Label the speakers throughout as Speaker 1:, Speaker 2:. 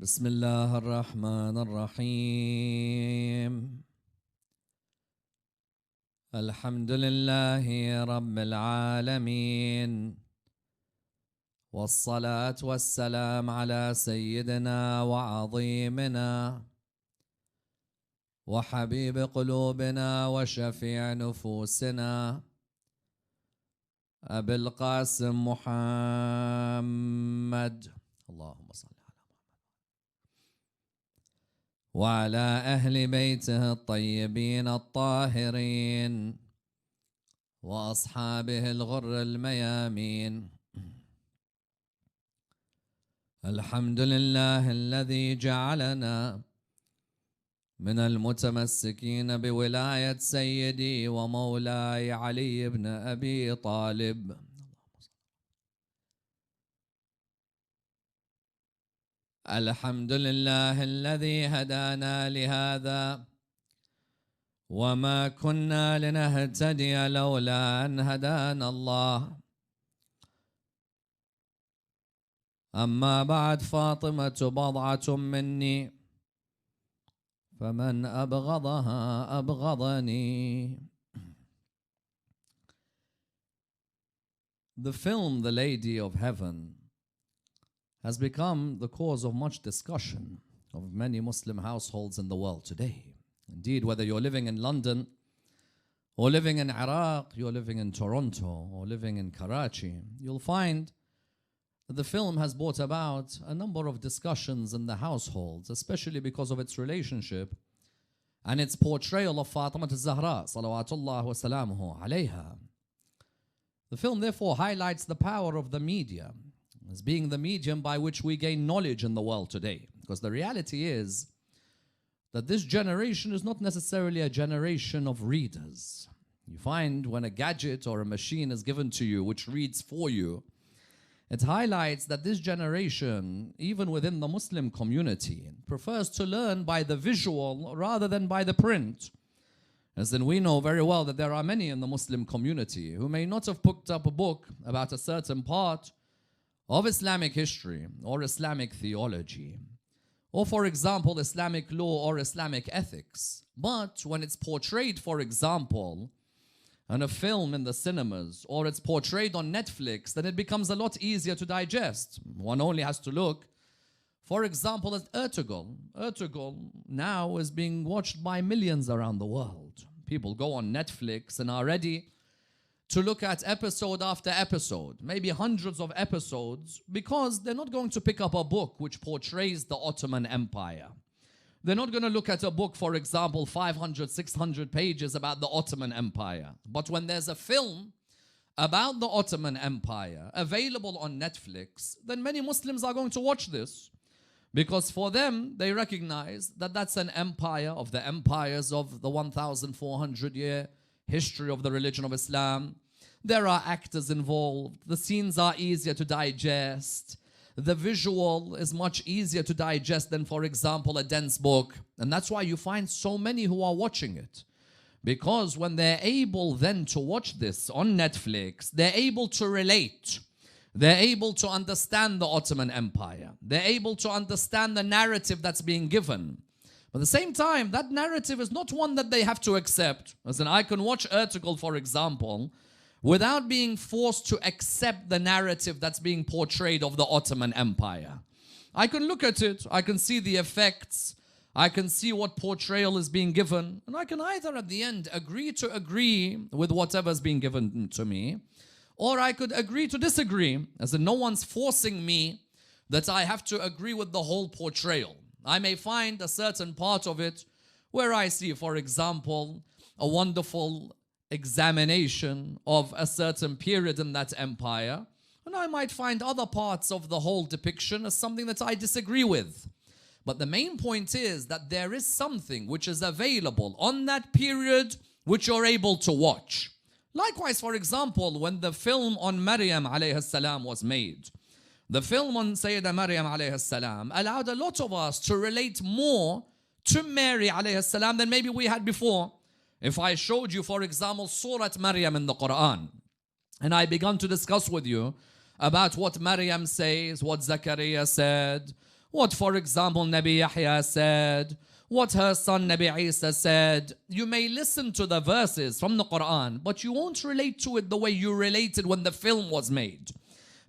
Speaker 1: بسم الله الرحمن الرحيم. الحمد لله رب العالمين، والصلاة والسلام على سيدنا وعظيمنا وحبيب قلوبنا وشفيع نفوسنا أبي القاسم محمد، اللهم صل وعلى أهل بيته الطيبين الطاهرين وأصحابه الغر الميامين. الحمد لله الذي جعلنا من المتمسكين بولاية سيدي ومولاي علي بن أبي طالب. الحمد لله الذي هدانا لهذا وما كنا لنهتدي لولا أن هدانا الله. أما بعد، فاطمة بضعة مني، فمن أبغضها أبغضني. The film The Lady of Heaven has become the cause of much discussion of many Muslim households in the world today. Indeed, whether you're living in London or living in Iraq, you're living in Toronto or living in Karachi, you'll find that the film has brought about a number of discussions in the households, especially because of its relationship and its portrayal of Fatima al-Zahra, salawatullah wa salamuhu alayha. The film therefore highlights the power of the media as being the medium by which we gain knowledge in the world today. Because the reality is that this generation is not necessarily a generation of readers. You find when a gadget or a machine is given to you which reads for you, it highlights that this generation, even within the Muslim community, prefers to learn by the visual rather than by the print. As in, we know very well that there are many in the Muslim community who may not have picked up a book about a certain part of Islamic history or Islamic theology, or for example, Islamic law or Islamic ethics. But when it's portrayed, for example, in a film in the cinemas, or it's portrayed on Netflix, then it becomes a lot easier to digest. One only has to look, for example, at Untold. Untold now is being watched by millions around the world. People go on Netflix and are ready to look at episode after episode, maybe hundreds of episodes, because they're not going to pick up a book which portrays the Ottoman Empire. They're not going to look at a book, for example, 500, 600 pages about the Ottoman Empire. But when there's a film about the Ottoman Empire available on Netflix, then many Muslims are going to watch this, because for them, they recognize that that's an empire of the empires of the 1,400-year history of the religion of Islam. There are actors involved. The scenes are easier to digest. The visual is much easier to digest than, for example, a dense book. And that's why you find so many who are watching it. Because when they're able then to watch this on Netflix, they're able to relate. They're able to understand the Ottoman Empire. They're able to understand the narrative that's being given. But at the same time, that narrative is not one that they have to accept. As in, I can watch Untold, for example, without being forced to accept the narrative that's being portrayed of the Ottoman Empire. I can look at it, I can see the effects, I can see what portrayal is being given, and I can either at the end agree with whatever's being given to me, or I could agree to disagree, as in no one's forcing me that I have to agree with the whole portrayal. I may find a certain part of it where I see, for example, a wonderful examination of a certain period in that empire, and I might find other parts of the whole depiction as something that I disagree with. But the main point is that there is something which is available on that period which you're able to watch. Likewise, for example, when the film on Maryam alayhi salam was made, the film on Sayyidah Maryam alayhi salam allowed a lot of us to relate more to Mary alayhi salam than maybe we had before. If I showed you, for example, Surah Maryam in the Quran, and I began to discuss with you about what Maryam says, what Zachariah said, what, for example, Nabi Yahya said, what her son Nabi Isa said. You may listen to the verses from the Quran, but you won't relate to it the way you related when the film was made.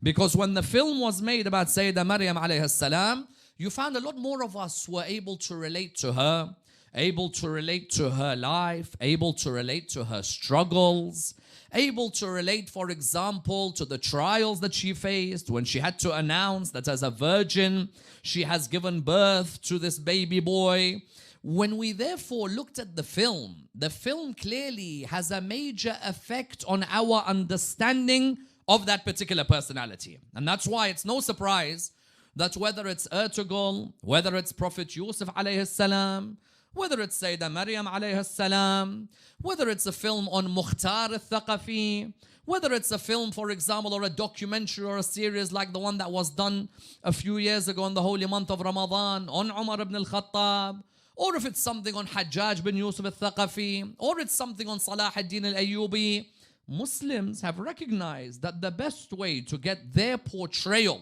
Speaker 1: Because when the film was made about Sayyidah Maryam alayhi salam, you found a lot more of us were able to relate to her, able to relate to her life, able to relate to her struggles, able to relate, for example, to the trials that she faced when she had to announce that as a virgin, she has given birth to this baby boy. When we therefore looked at the film clearly has a major effect on our understanding of that particular personality. And that's why it's no surprise that whether it's Ertugrul, whether it's Prophet Yusuf alayhi salam, whether it's Sayyidah Maryam alayhi salam, whether it's a film on Mukhtar al-Thaqafi, whether it's a film, for example, or a documentary or a series like the one that was done a few years ago in the holy month of Ramadan on Umar ibn al-Khattab, or if it's something on Hajjaj bin Yusuf al-Thaqafi, or it's something on Salah ad-Din al-Ayyubi, Muslims have recognized that the best way to get their portrayal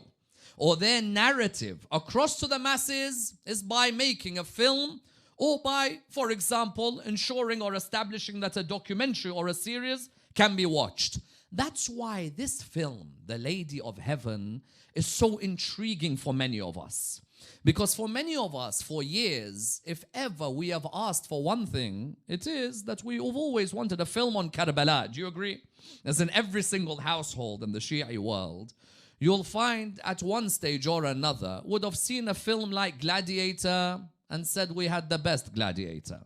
Speaker 1: or their narrative across to the masses is by making a film, or by, for example, ensuring or establishing that a documentary or a series can be watched. That's why this film, The Lady of Heaven, is so intriguing for many of us. Because for many of us, for years, if ever we have asked for one thing, it is that we have always wanted a film on Karbala. Do you agree? As in every single household in the Shia world, you'll find at one stage or another would have seen a film like Gladiator and said we had the best Gladiator.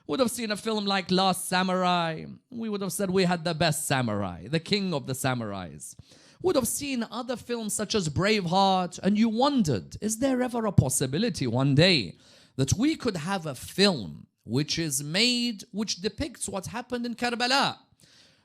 Speaker 1: Would have seen a film like Last Samurai. We would have said we had the best samurai, the king of the samurais. Would have seen other films such as Braveheart, and you wondered, is there ever a possibility one day that we could have a film which is made, which depicts what happened in Karbala?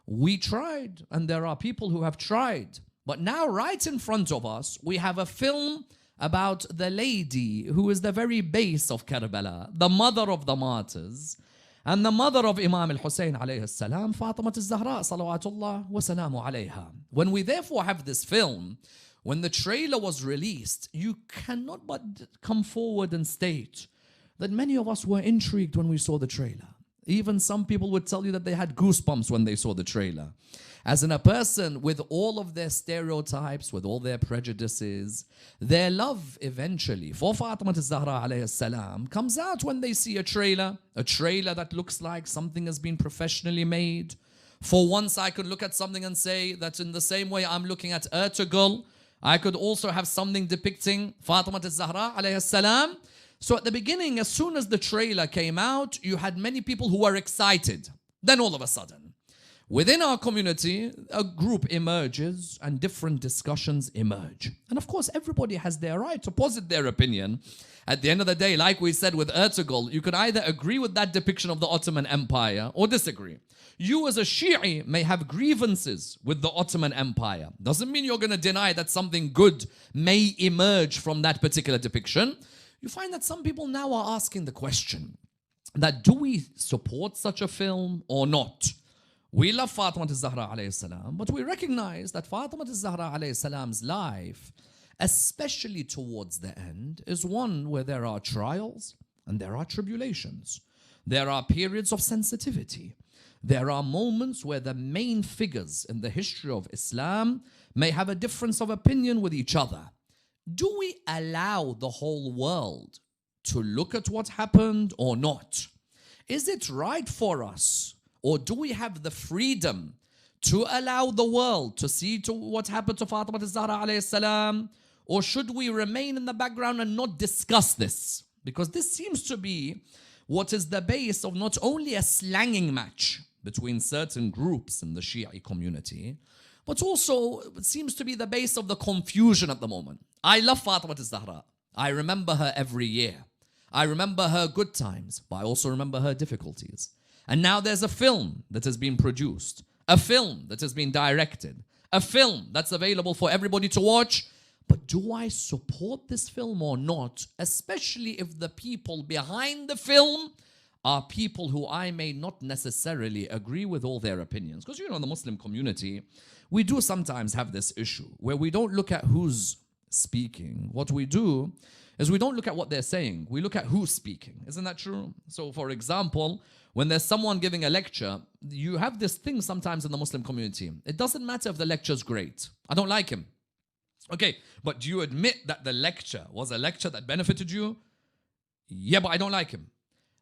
Speaker 1: We tried, and there are people who have tried. But now right in front of us, we have a film about the lady who is the very base of Karbala, the mother of the martyrs, and the mother of Imam al-Hussein alayhi salam, Fatima al-Zahra salawatullah wa salamu alayha. When we therefore have this film, when the trailer was released, you cannot but come forward and state that many of us were intrigued when we saw the trailer. Even some people would tell you that they had goosebumps when they saw the trailer. As in a person with all of their stereotypes, with all their prejudices, their love eventually for Fatima al-Zahra alayhi salam comes out when they see a trailer that looks like something has been professionally made. For once I could look at something and say that in the same way I'm looking at Ertugrul, I could also have something depicting Fatima al-Zahra alayhi salam. So at the beginning, as soon as the trailer came out, you had many people who were excited. Then all of a sudden, within our community, a group emerges and different discussions emerge. And of course, everybody has their right to posit their opinion. At the end of the day, like we said with Ertugrul, you could either agree with that depiction of the Ottoman Empire or disagree. You as a Shi'i may have grievances with the Ottoman Empire. Doesn't mean you're going to deny that something good may emerge from that particular depiction. You find that some people now are asking the question that do we support such a film or not? We love Fatima al-Zahra alayhi salam, but we recognize that Fatima al-Zahra alayhi salam's life, especially towards the end, is one where there are trials and there are tribulations. There are periods of sensitivity. There are moments where the main figures in the history of Islam may have a difference of opinion with each other. Do we allow the whole world to look at what happened or not? Is it right for us, or do we have the freedom to allow the world to see to what happened to Fatima al-Zahra alayhi salam, or should we remain in the background and not discuss this? Because this seems to be what is the base of not only a slanging match between certain groups in the Shia community, but also it seems to be the base of the confusion at the moment. I love Fatima al-Zahra. I remember her every year. I remember her good times, but I also remember her difficulties. And now there's a film that has been produced, a film that has been directed, a film that's available for everybody to watch. But do I support this film or not? Especially if the people behind the film are people who I may not necessarily agree with all their opinions. Because you know, in the Muslim community, we do sometimes have this issue where we don't look at who's speaking, what we do is we don't look at what they're saying. We look at who's speaking. Isn't that true? So, for example, when there's someone giving a lecture, you have this thing sometimes in the Muslim community. It doesn't matter if the lecture's great. I don't like him. Okay, but do you admit that the lecture was a lecture that benefited you? Yeah, but I don't like him.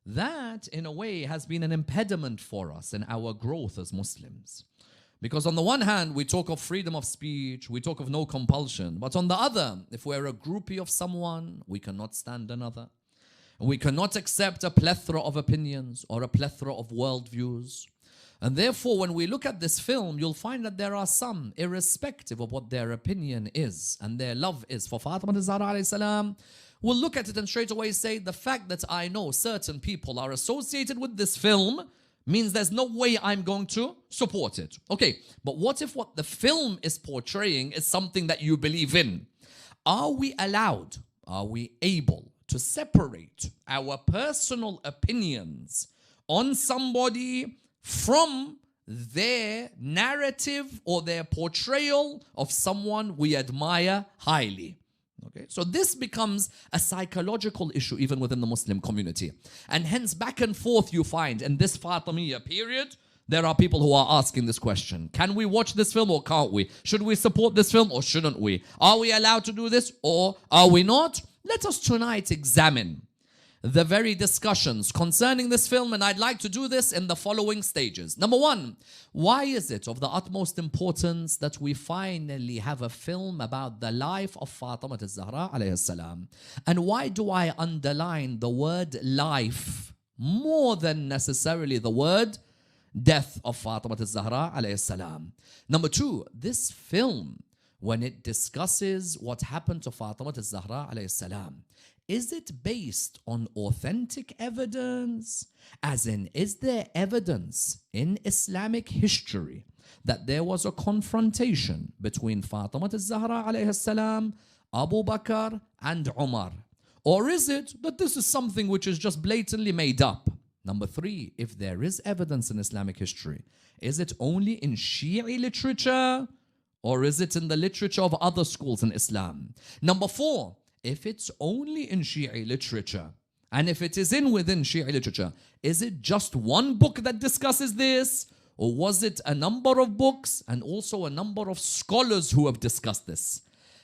Speaker 1: That, in a way, has been an impediment for us in our growth as Muslims. Because on the one hand, we talk of freedom of speech, we talk of no compulsion. But on the other, if we're a groupie of someone, we cannot stand another. We cannot accept a plethora of opinions or a plethora of worldviews. And therefore, when we look at this film, you'll find that there are some, irrespective of what their opinion is and their love is for Fatima al-Zahra alayhi salam, will look at it and straight away say, the fact that I know certain people are associated with this film means there's no way I'm going to support it. Okay, but what if what the film is portraying is something that you believe in? Are we allowed, are we able to separate our personal opinions on somebody from their narrative or their portrayal of someone we admire highly? Okay, so this becomes a psychological issue even within the Muslim community. And hence back and forth you find in this Fatimiyya period, there are people who are asking this question. Can we watch this film or can't we? Should we support this film or shouldn't we? Are we allowed to do this or are we not? Let us tonight examine the very discussions concerning this film, and I'd like to do this in the following stages. Number one, why is it of the utmost importance that we finally have a film about the life of Fatima al-Zahra alayhi salam? And why do I underline the word life more than necessarily the word death of Fatima al-Zahra alayhi salam? Number two, this film, when it discusses what happened to Fatima al-Zahra alayhi salam, is it based on authentic evidence? As in, is there evidence in Islamic history that there was a confrontation between Fatima al-Zahra alayhi salam, Abu Bakr and Umar? Or is it that this is something which is just blatantly made up? Number three, if there is evidence in Islamic history, is it only in Shia literature or is it in the literature of other schools in Islam? Number four, if it's only in Shia literature, and if it is within Shia literature, is it just one book that discusses this? Or was it a number of books and also a number of scholars who have discussed this?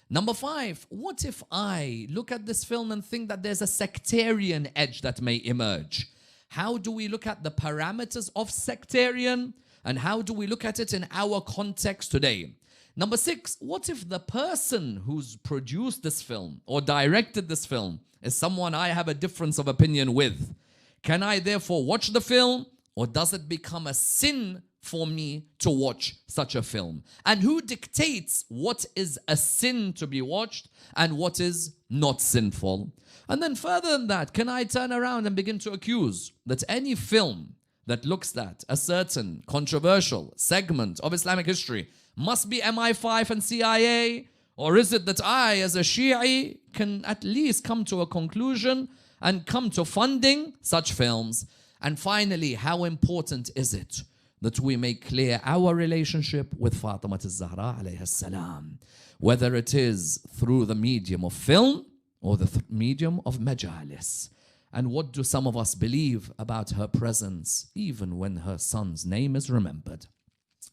Speaker 1: Number five, what if I look at this film and think that there's a sectarian edge that may emerge? How do we look at the parameters of sectarian? And how do we look at it in our context today? Number six, what if the person who's produced this film or directed this film is someone I have a difference of opinion with? Can I therefore watch the film, or does it become a sin for me to watch such a film? And who dictates what is a sin to be watched and what is not sinful? And then further than that, can I turn around and begin to accuse that any film that looks at a certain controversial segment of Islamic history must be MI5 and CIA? Or is it that I, as a Shi'i, can at least come to a conclusion and come to funding such films? And finally, how important is it that we make clear our relationship with Fatima al-Zahra alayhi salam, whether it is through the medium of film or the medium of majalis? And what do some of us believe about her presence even when her son's name is remembered?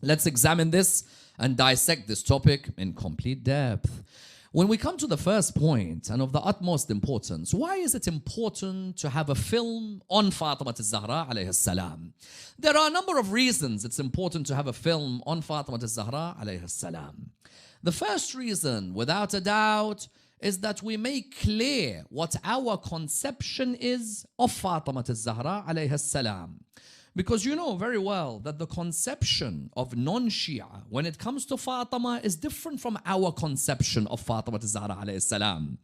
Speaker 1: Let's examine this and dissect this topic in complete depth. When we come to the first point, and of the utmost importance, why is it important to have a film on Fatima al-Zahra alayhi salam? There are a number of reasons it's important to have a film on Fatima al-Zahra alayhi salam. The first reason, without a doubt, is that we make clear what our conception is of Fatima al-Zahra alayhi salam. Because you know very well that the conception of non-Shia when it comes to Fatima is different from our conception of Fatima al-Zahra alayhi salam.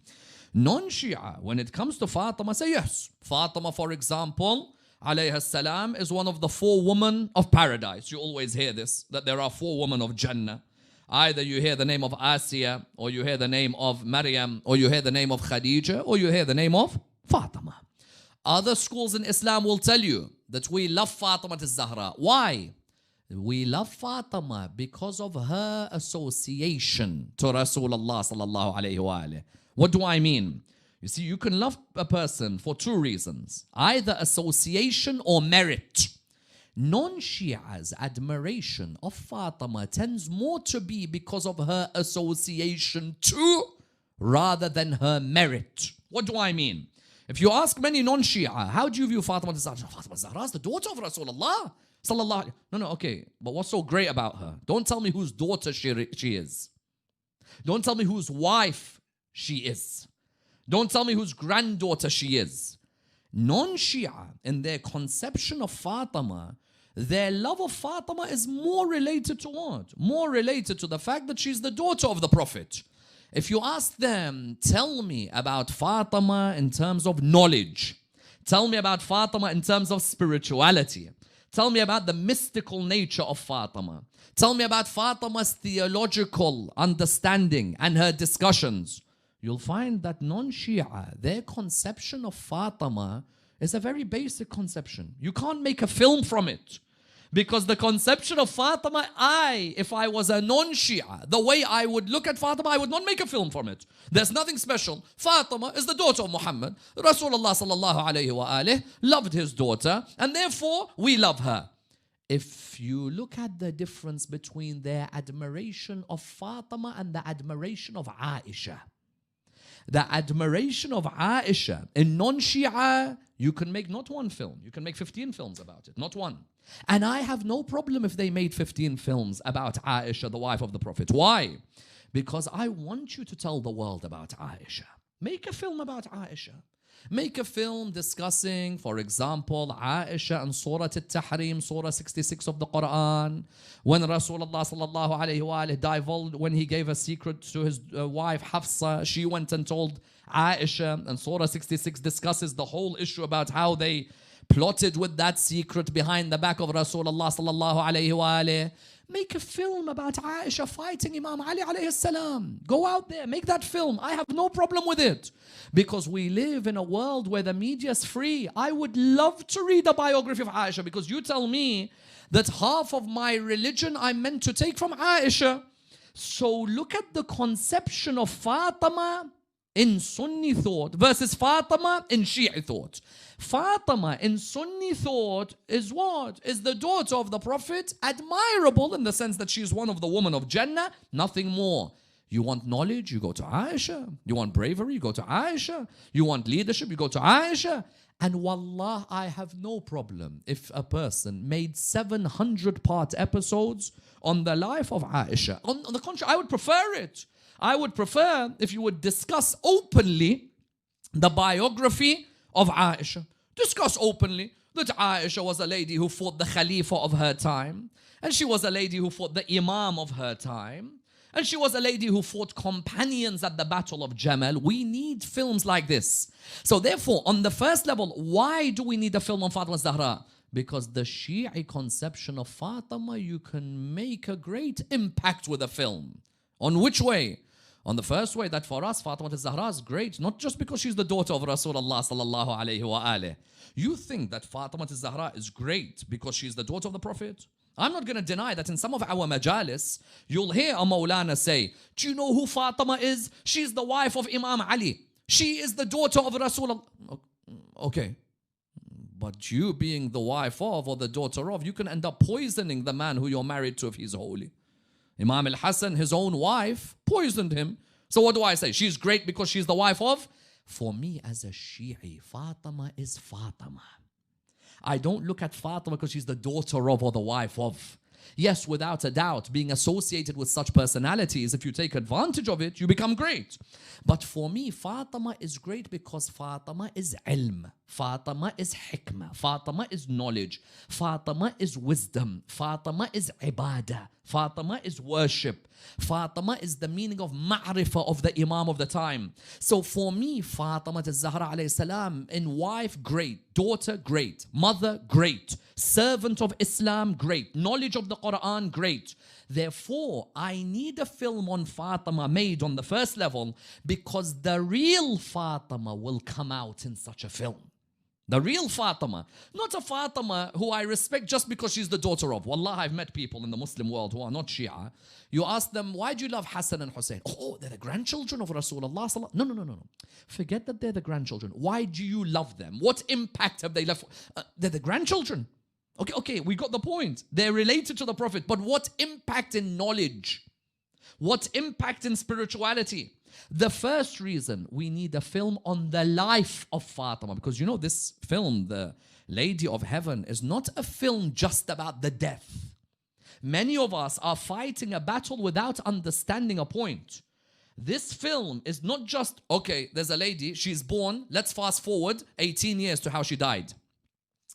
Speaker 1: Non-Shia, when it comes to Fatima, say yes. Fatima, for example, alayhi salam, is one of the 4 women of paradise. You always hear this, that there are 4 women of Jannah. Either you hear the name of Asiya, or you hear the name of Maryam, or you hear the name of Khadija, or you hear the name of Fatima. Other schools in Islam will tell you that we love Fatima al-Zahra. Why? We love Fatima because of her association to Rasulullah sallallahu alayhi wa alayhi. What do I mean? You see, you can love a person for two reasons, either association or merit. Non-Shia's admiration of Fatima tends more to be because of her association to, rather than her merit. What do I mean? If you ask many non-Shia, how do you view Fatima al-Zahra? Fatima al-Zahra is the daughter of Rasulullah sallallahu alayhi. No, okay, but what's so great about her? Don't tell me whose daughter she is. Don't tell me whose wife she is. Don't tell me whose granddaughter she is. Non-Shia, in their conception of Fatima, their love of Fatima is more related to what? More related to the fact that she's the daughter of the Prophet. If you ask them, tell me about Fatima in terms of knowledge. Tell me about Fatima in terms of spirituality. Tell me about the mystical nature of Fatima. Tell me about Fatima's theological understanding and her discussions. You'll find that non-Shia, their conception of Fatima is a very basic conception. You can't make a film from it. Because the conception of Fatima, if I was a non-Shia, the way I would look at Fatima, I would not make a film from it. There's nothing special. Fatima is the daughter of Muhammad. Rasulullah sallallahu alayhi wa alayhi loved his daughter, and therefore we love her. If you look at the difference between their admiration of Fatima and the admiration of Aisha, the admiration of Aisha in non-Shia, you can make not one film, you can make 15 films about it, not one. And I have no problem if they made 15 films about Aisha, the wife of the Prophet. Why? Because I want you to tell the world about Aisha. Make a film about Aisha. Make a film discussing, for example, Aisha and Surah Al-Tahrim, Surah 66 of the Quran. When Rasulullah sallallahu alayhi wa divulged, when he gave a secret to his wife Hafsa, she went and told Aisha, and Surah 66 discusses the whole issue about how they plotted with that secret behind the back of Rasulullah sallallahu alayhi wa. Make a film about Aisha fighting Imam Ali alayhi salam. Go out there, make that film. I have no problem with it. Because we live in a world where the media is free. I would love to read a biography of Aisha, because you tell me that half of my religion I'm meant to take from Aisha. So look at the conception of Fatima in Sunni thought versus Fatima in Shia thought. Fatima in Sunni thought is what? Is the daughter of the Prophet, admirable in the sense that she's one of the women of Jannah, nothing more. You want knowledge, you go to Aisha. You want bravery, you go to Aisha. You want leadership, you go to Aisha. And wallah, I have no problem if a person made 700-part episodes on the life of Aisha. On the contrary, I would prefer it. I would prefer if you would discuss openly the biography of Aisha. Discuss openly that Aisha was a lady who fought the Khalifa of her time, and she was a lady who fought the Imam of her time, and she was a lady who fought companions at the Battle of Jamal. We need films like this. So therefore, on the first level, why do we need a film on Fatima al-Zahra? Because the Shi'i conception of Fatima, you can make a great impact with a film. On which way? On the first way, that for us, Fatima al-Zahra is great, not just because she's the daughter of Rasulullah sallallahu alayhi wa alayhi. You think that Fatima al-Zahra is great because she's the daughter of the Prophet? I'm not going to deny that in some of our majalis, you'll hear a Maulana say, do you know who Fatima is? She's the wife of Imam Ali. She is the daughter of Rasulullah. Okay. But you being the wife of or the daughter of, you can end up poisoning the man who you're married to if he's holy. Imam al-Hassan, his own wife, poisoned him. So what do I say? She's great because she's the wife of? For me as a Shi'i, Fatima is Fatima. I don't look at Fatima because she's the daughter of or the wife of. Yes, without a doubt, being associated with such personalities, if you take advantage of it, you become great. But for me, Fatima is great because Fatima is ilm. Fatima is hikmah. Fatima is knowledge. Fatima is wisdom. Fatima is ibadah. Fatima is worship. Fatima is the meaning of ma'rifah of the Imam of the time. So for me, Fatima al-Zahra alayhi salam, in wife, great. Daughter, great. Mother, great. Servant of Islam, great. Knowledge of the Quran, great. Therefore, I need a film on Fatima made on the first level because the real Fatima will come out in such a film. The real Fatima. Not a Fatima who I respect just because she's the daughter of. Wallah, I've met people in the Muslim world who are not Shia. You ask them, why do you love Hassan and Hussein? Oh, they're the grandchildren of Rasulullah. No. Forget that they're the grandchildren. Why do you love them? What impact have they left? They're the grandchildren. Okay, we got the point. They're related to the Prophet. But what impact in knowledge? What impact in spirituality? The first reason we need a film on the life of Fatima, because you know this film, The Lady of Heaven, is not a film just about the death. Many of us are fighting a battle without understanding a point. This film is not just, okay, there's a lady, she's born, let's fast forward 18 years to how she died.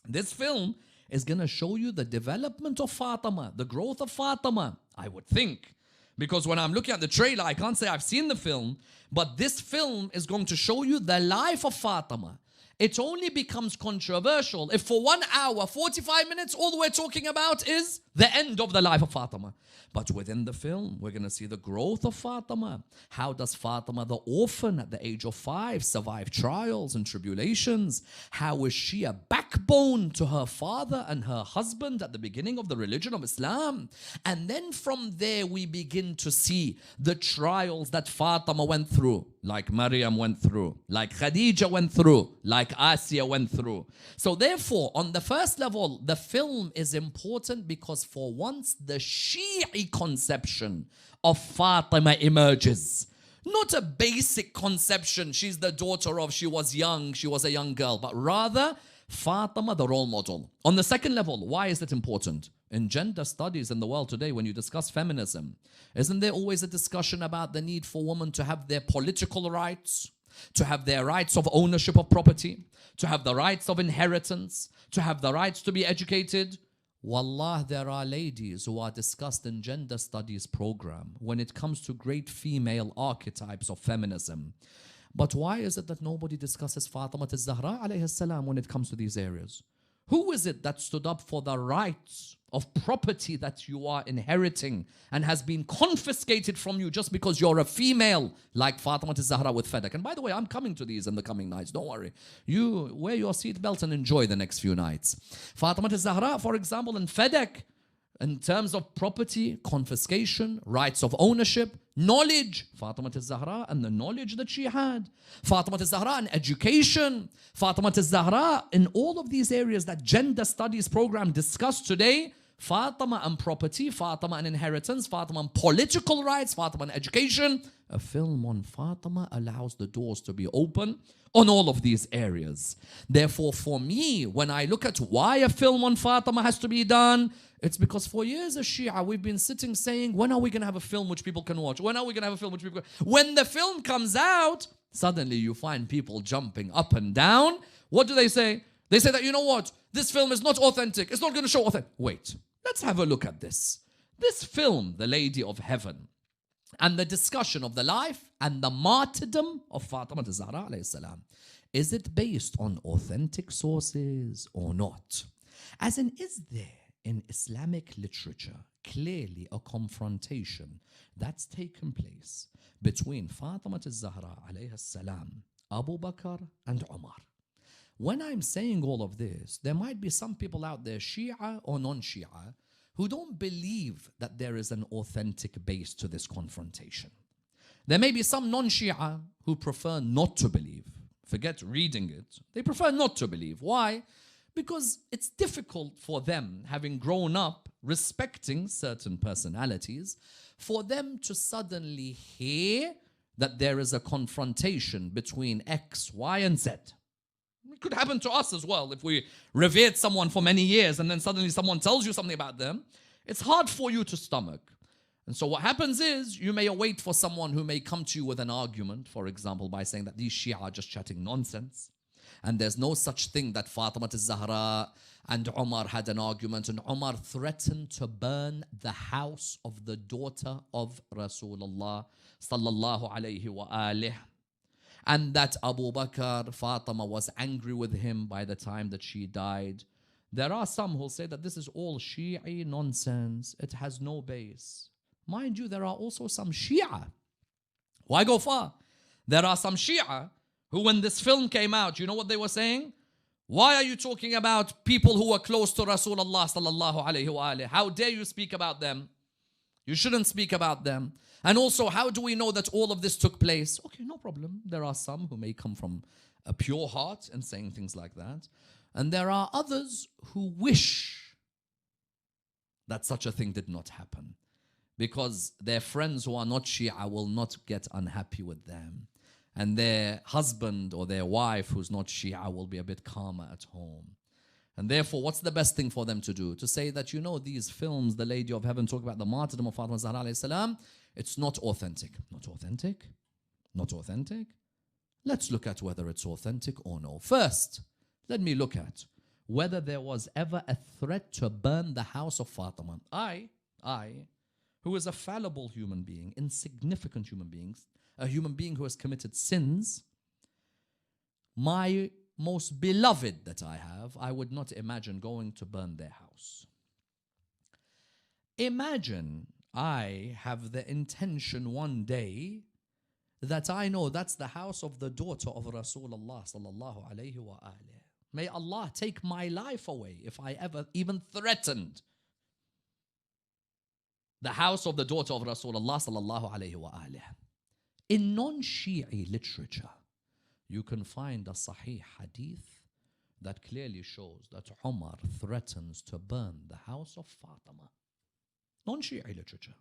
Speaker 1: This film is going to show you the development of Fatima, the growth of Fatima, I would think. Because when I'm looking at the trailer, I can't say I've seen the film, but this film is going to show you the life of Fatima. It only becomes controversial if for 1 hour, 45 minutes, all we're talking about is the end of the life of Fatima. But within the film, we're going to see the growth of Fatima. How does Fatima, the orphan at the age of 5, survive trials and tribulations? How is she a backbone to her father and her husband at the beginning of the religion of Islam? And then from there, we begin to see the trials that Fatima went through, like Maryam went through, like Khadija went through, like Asiya went through. So therefore, on the first level, the film is important because for once, the Shi'i conception of Fatima emerges. Not a basic conception, she's the daughter of, she was young, she was a young girl, but rather Fatima, the role model. On the second level, why is it important? In gender studies in the world today, when you discuss feminism, isn't there always a discussion about the need for women to have their political rights, to have their rights of ownership of property, to have the rights of inheritance, to have the rights to be educated? Wallah, there are ladies who are discussed in gender studies program when it comes to great female archetypes of feminism. But why is it that nobody discusses Fatima al-Zahra alayhi salam when it comes to these areas? Who is it that stood up for the rights of property that you are inheriting and has been confiscated from you just because you're a female, like Fatima al-Zahra with FedEx? And by the way, I'm coming to these in the coming nights, don't worry. You wear your seatbelt and enjoy the next few nights. Fatima al-Zahra, for example, in FedEx, in terms of property, confiscation, rights of ownership, knowledge, Fatima al-Zahra and the knowledge that she had. Fatima al-Zahra and education. Fatima al-Zahra in all of these areas that gender studies program discussed today. Fatima and property, Fatima and inheritance, Fatima and political rights, Fatima and education. A film on Fatima allows the doors to be open on all of these areas. Therefore, for me, when I look at why a film on Fatima has to be done, it's because for years as Shia, we've been sitting saying, when are we going to have a film which people can watch? When are we going to have a film which people can... When the film comes out, suddenly you find people jumping up and down. What do they say? They say that, you know what? This film is not authentic. It's not going to show authentic. Wait, let's have a look at this. This film, The Lady of Heaven, and the discussion of the life and the martyrdom of Fatima al-Zahra alayhi salam, is it based on authentic sources or not? As in, is there in Islamic literature clearly a confrontation that's taken place between Fatima al-Zahra alayhi salam, Abu Bakr and Umar? When I'm saying all of this, there might be some people out there, Shia or non-Shia, who don't believe that there is an authentic base to this confrontation. There may be some non-Shia who prefer not to believe. Forget reading it. They prefer not to believe. Why? Because it's difficult for them, having grown up respecting certain personalities, for them to suddenly hear that there is a confrontation between X, Y, and Z. It could happen to us as well if we revered someone for many years and then suddenly someone tells you something about them. It's hard for you to stomach. And so what happens is you may await for someone who may come to you with an argument, for example, by saying that these Shia are just chatting nonsense. And there's no such thing that Fatima al-Zahra and Umar had an argument, and Umar threatened to burn the house of the daughter of Rasulullah sallallahu alayhi wa alih. And that Abu Bakr, Fatima was angry with him by the time that she died. There are some who say that this is all Shi'i nonsense. It has no base. Mind you, there are also some Shia. Why go far? There are some Shia who, when this film came out, you know what they were saying? Why are you talking about people who are close to Rasulullah sallallahu alayhi wa alayhi? How dare you speak about them? You shouldn't speak about them. And also, how do we know that all of this took place? Okay, no problem. There are some who may come from a pure heart and saying things like that. And there are others who wish that such a thing did not happen, because their friends who are not Shia will not get unhappy with them. And their husband or their wife who's not Shia will be a bit calmer at home. And therefore, what's the best thing for them to do? To say that, you know, these films, the Lady of Heaven, talk about the martyrdom of Fatima Zahra alayhi salam, it's not authentic. Not authentic? Not authentic? Let's look at whether it's authentic or no. First, let me look at whether there was ever a threat to burn the house of Fatima. I, who is a fallible human being, insignificant human beings, a human being who has committed sins, my most beloved that I have, I would not imagine going to burn their house. Imagine I have the intention one day that I know that's the house of the daughter of Rasulullah sallallahu alayhi wa alayhi. May Allah take my life away if I ever even threatened the house of the daughter of Rasulullah sallallahu alayhi wa alayhi. In non-Shi'i literature, you can find a Sahih hadith that clearly shows that Umar threatens to burn the house of Fatima. Non-Shi'i literature.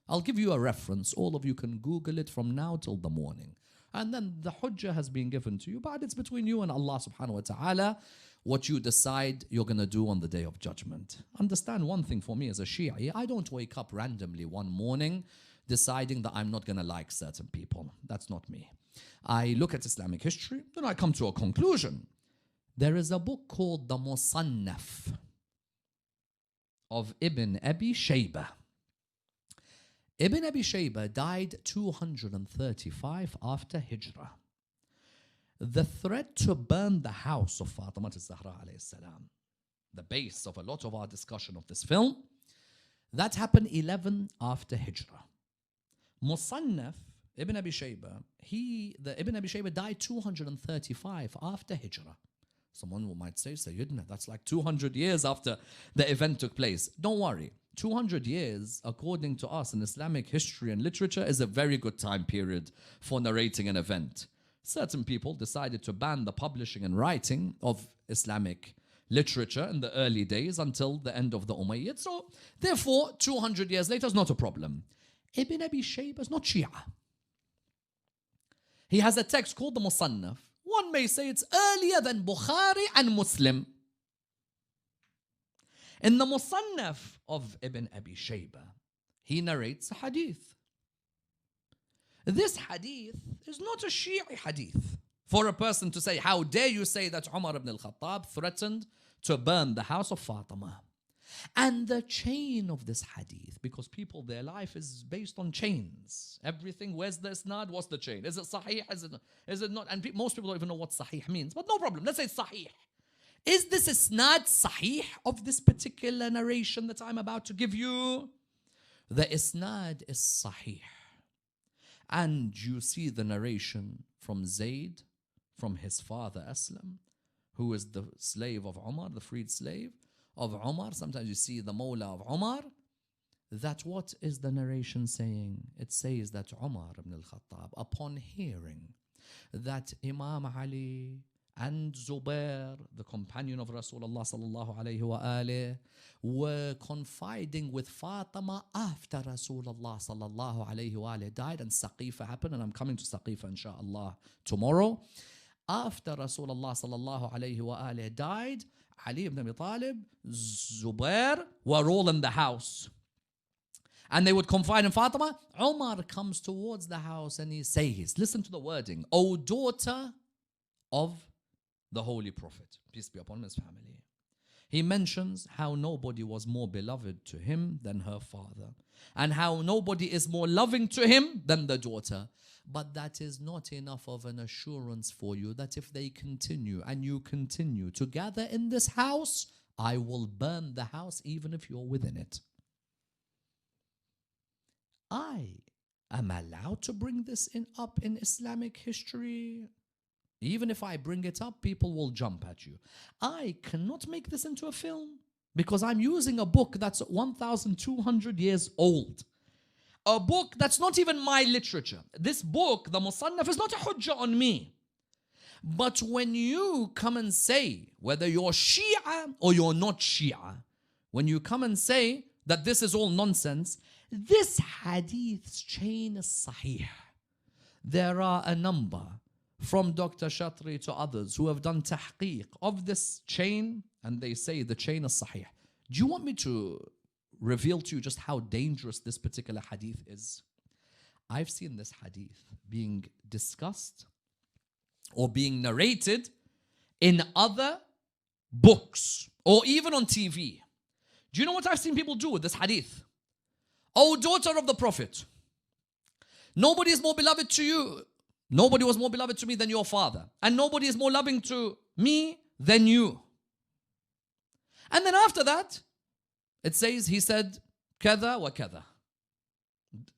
Speaker 1: I'll give you a reference. All of you can Google it from now till the morning. And then the hujjah has been given to you, but it's between you and Allah subhanahu wa ta'ala what you decide you're going to do on the Day of Judgment. Understand one thing for me as a Shi'i, I don't wake up randomly one morning deciding that I'm not going to like certain people. That's not me. I look at Islamic history, then I come to a conclusion. There is a book called the Musannaf of Ibn Abi Shaybah. Ibn Abi Shaybah died 235 after Hijrah. The threat to burn the house of Fatima Zahra alayhi salam, the base of a lot of our discussion of this film, that happened 11 after Hijrah. Musannaf, Ibn Abi Shaybah, Ibn Abi Shaybah died 235 after Hijrah. Someone might say, Sayyidina, that's like 200 years after the event took place. Don't worry. 200 years, according to us in Islamic history and literature, is a very good time period for narrating an event. Certain people decided to ban the publishing and writing of Islamic literature in the early days until the end of the Umayyad. So, therefore, 200 years later is not a problem. Ibn Abi Shaybah is not Shia. He has a text called the Musannaf. One may say it's earlier than Bukhari and Muslim. In the Musannaf of Ibn Abi Shaybah, he narrates a hadith. This hadith is not a Shi'i hadith. For a person to say, how dare you say that Umar ibn al-Khattab threatened to burn the house of Fatima. And the chain of this hadith, because people, their life is based on chains. Everything, where's the isnad, what's the chain? Is it sahih, is it not? And most people don't even know what sahih means. But no problem, let's say sahih. Is this isnad sahih of this particular narration that I'm about to give you? The isnad is sahih. And you see the narration from Zayd, from his father Aslam, who is the slave of Umar, the freed slave of Umar. Sometimes you see the Mawla of Umar. That what is the narration saying? It says that Umar ibn al-Khattab, upon hearing that Imam Ali and Zubair, the companion of Rasulullah sallallahu alayhi wa alayhi, were confiding with Fatima after Rasulullah sallallahu alayhi wa alayhi died, and Saqifa happened, and I'm coming to Saqifa inshallah tomorrow. After Rasulullah sallallahu alayhi wa alayhi died, Ali ibn Abi Talib, Zubair were all in the house. And they would confide in Fatima. Umar comes towards the house and he says, listen to the wording, O daughter of the Holy Prophet, peace be upon his family. He mentions how nobody was more beloved to him than her father, and how nobody is more loving to him than the daughter. But that is not enough of an assurance for you that if they continue and you continue to gather in this house, I will burn the house even if you're within it. I am allowed to bring this up in Islamic history Even if I bring it up, people will jump at you. I cannot make this into a film because I'm using a book that's 1,200 years old. A book that's not even my literature. This book, the Musannaf, is not a hujjah on me. But when you come and say, whether you're Shia or you're not Shia, when you come and say that this is all nonsense, this hadith's chain is sahih. There are a number from Dr. Shatri to others who have done tahqiq of this chain, and they say the chain is sahih. Do you want me to reveal to you just how dangerous this particular hadith is? I've seen this hadith being discussed or being narrated in other books or even on TV. Do you know what I've seen people do with this hadith? Oh, daughter of the Prophet, nobody is more beloved to you. Nobody was more beloved to me than your father. And nobody is more loving to me than you. And then after that, it says, he said, kada wa kada.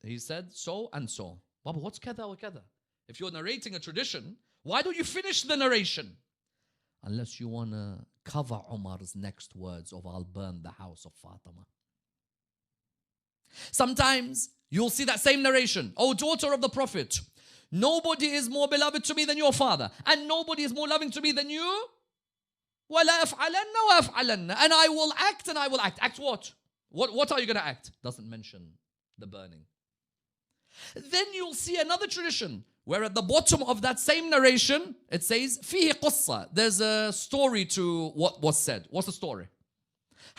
Speaker 1: He said so and so. Baba, what's kada wa kada? If you're narrating a tradition, why don't you finish the narration? Unless you want to cover Umar's next words of I'll burn the house of Fatima. Sometimes you'll see that same narration. Oh, daughter of the Prophet, nobody is more beloved to me than your father. And nobody is more loving to me than you. وَلَا أَفْعَلَنَّ وَأَفْعَلَنَّ. And I will act and I will act. Act what? What are you going to act? Doesn't mention the burning. Then you'll see another tradition where at the bottom of that same narration, it says, فِيهِ قُصَّة. There's a story to what was said. What's the story?